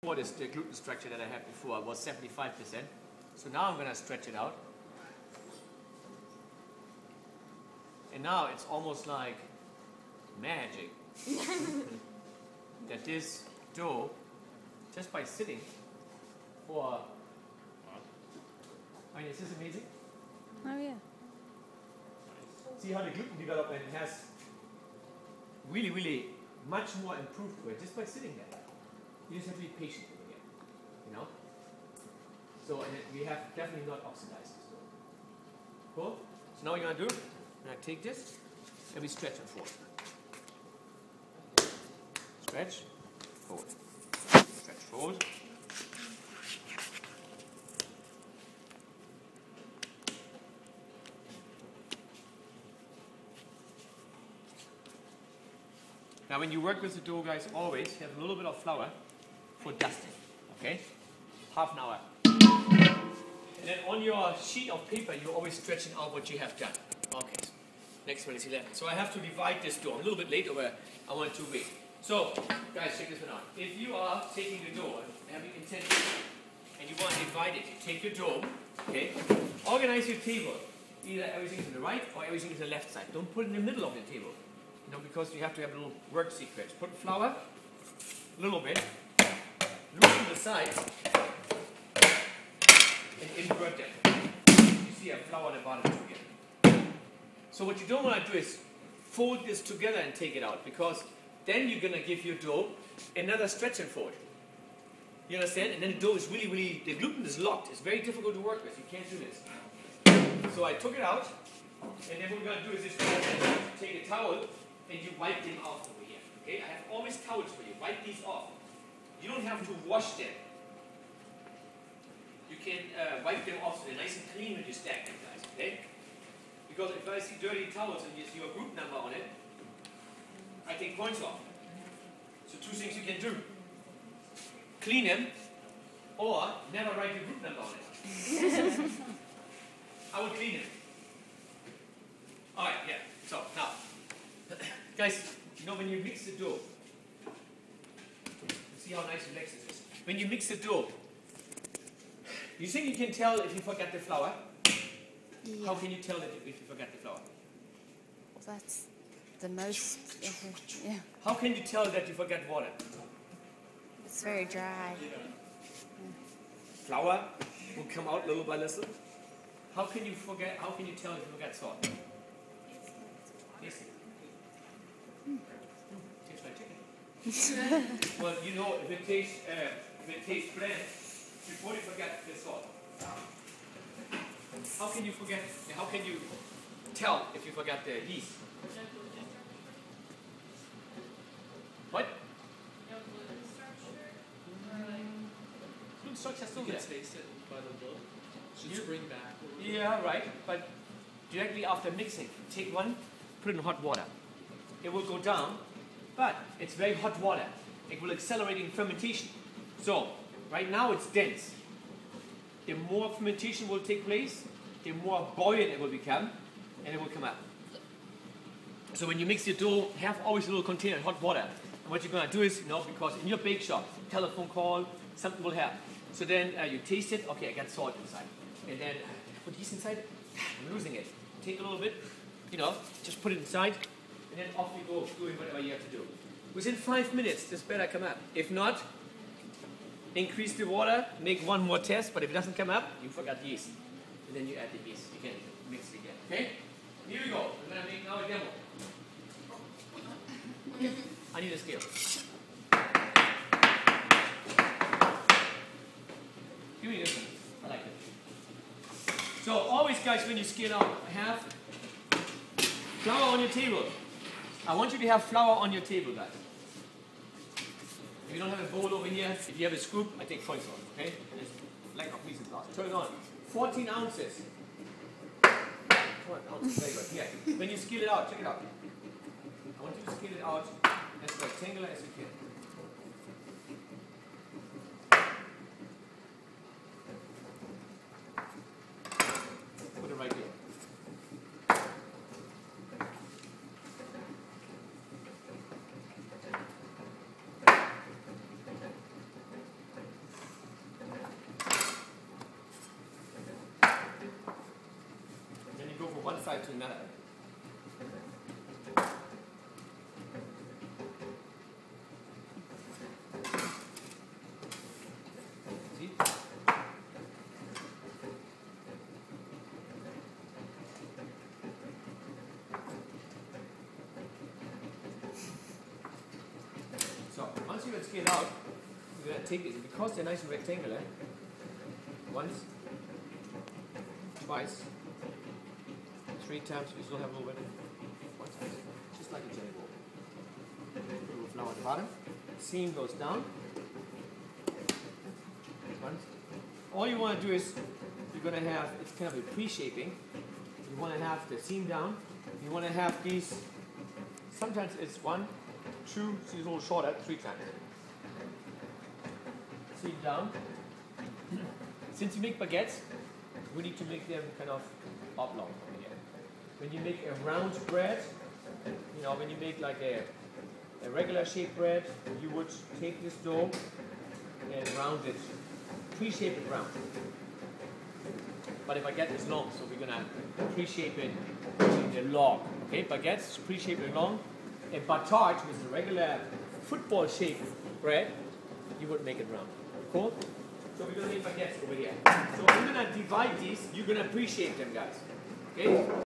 What is the gluten structure that I had before? It was 75%. So now I'm going to stretch it out. And now it's almost like magic that this dough, just by sitting for, I mean, is this amazing? Oh yeah. See how the gluten development has really, really much more improved to it just by sitting there. You just have to be patient over here, you know? So, and we have definitely not oxidized this dough. Cool? So now what you're going to do, you're going to take this and we stretch and fold. Stretch, fold. Stretch, fold. Now when you work with the dough, guys, always have a little bit of flour for dusting, okay? Half an hour. And then on your sheet of paper, you're always stretching out what you have done. Okay, next one is 11. So I have to divide this dough. I'm a little bit late over, I want to wait. So, guys, check this one out. If you are taking the dough and having intention, and you want to divide it, you take your dough, okay? Organize your table. Either everything is to the right or everything is to the left side. Don't put it in the middle of the table. You know, because you have to have a little work sequence. Put flour, a little bit, loosen the sides, and invert them. You see I have flour on the bottom together. So what you don't want to do is fold this together and take it out, because then you're going to give your dough another stretch and fold. You understand? And then the dough is really, the gluten is locked. It's very difficult to work with. You can't do this. So I took it out, and then what we're going to do is just take a towel and you wipe them off over here. Okay? I have always towels for you. Wipe these off. You don't have to wash them. You can wipe them off so they're nice and clean when you stack them, guys. Okay? Because if I see dirty towels and you see your group number on it, I take points off. So two things you can do. Clean them, or never write your group number on it. I would clean them. Alright, yeah. So, now. Guys, you know when you mix the dough, see how nice and relaxed this is. When you mix the dough, you think you can tell if you forgot the flour? Yeah. How can you tell if you forgot the flour? That's the most, yeah. How can you tell that you forgot water? It's very dry. Flour will come out little by little. How can you tell if you forgot salt? Tasty. Tastes like chicken. Well, you know, if it tastes bland, before you forget the salt. How can you tell if you forgot the yeast? What? Gluten structure still there. You can taste it by the dough. Should spring back. Yeah, right. But directly after mixing, take one, put it in hot water. It will go down, but it's very hot water. It will accelerate in fermentation. So, right now it's dense. The more fermentation will take place, the more buoyant it will become, and it will come up. So when you mix your dough, have always a little container in hot water. And what you're going to do is, because in your bake shop, telephone call, something will happen. So then you taste it, okay, I got salt inside. And then put yeast inside, I'm losing it. Take a little bit, just put it inside, and then off you go, doing whatever you have to do. Within 5 minutes, this better come up. If not, increase the water, make one more test, but if it doesn't come up, you forgot the yeast. And then you add the yeast, you can mix it again. Okay? Here we go. We're going to make now a demo. I need a scale. Give me this one. I like it. So always, guys, when you scale out, have flour on your table. I want you to have flour on your table, guys. If you don't have a bowl over here, if you have a scoop, I take points off, okay? And it's lack of reason glass. Turn it on. 14 ounces. 14 ounces, very good. Yeah. When you scale it out, check it out. I want you to scale it out as rectangular as you can. Put it right here. to another. See? So once you get scaled out, you're going to take it, because they're nice and rectangular, once, twice, 3 times, we still have a little bit, 1 time, just like a jelly ball. Put a little flour at the bottom, seam goes down, once. All you want to do is, you're going to have, it's kind of a pre-shaping, you want to have the seam down, you want to have these, sometimes it's 1, 2, see it's a little shorter, 3 times. Seam down. Since you make baguettes, we need to make them kind of oblong over here. When you make a round bread, you know, when you make like a regular shaped bread, you would take this dough and round it, pre-shape it round. But a baguette is long, so we're gonna pre-shape it in a long. Okay, baguettes pre-shape it long. A batard, which is a regular football-shaped bread, you would make it round. Cool? So we're gonna make baguettes over here. So we're gonna divide these. You're gonna pre-shape them, guys. Okay?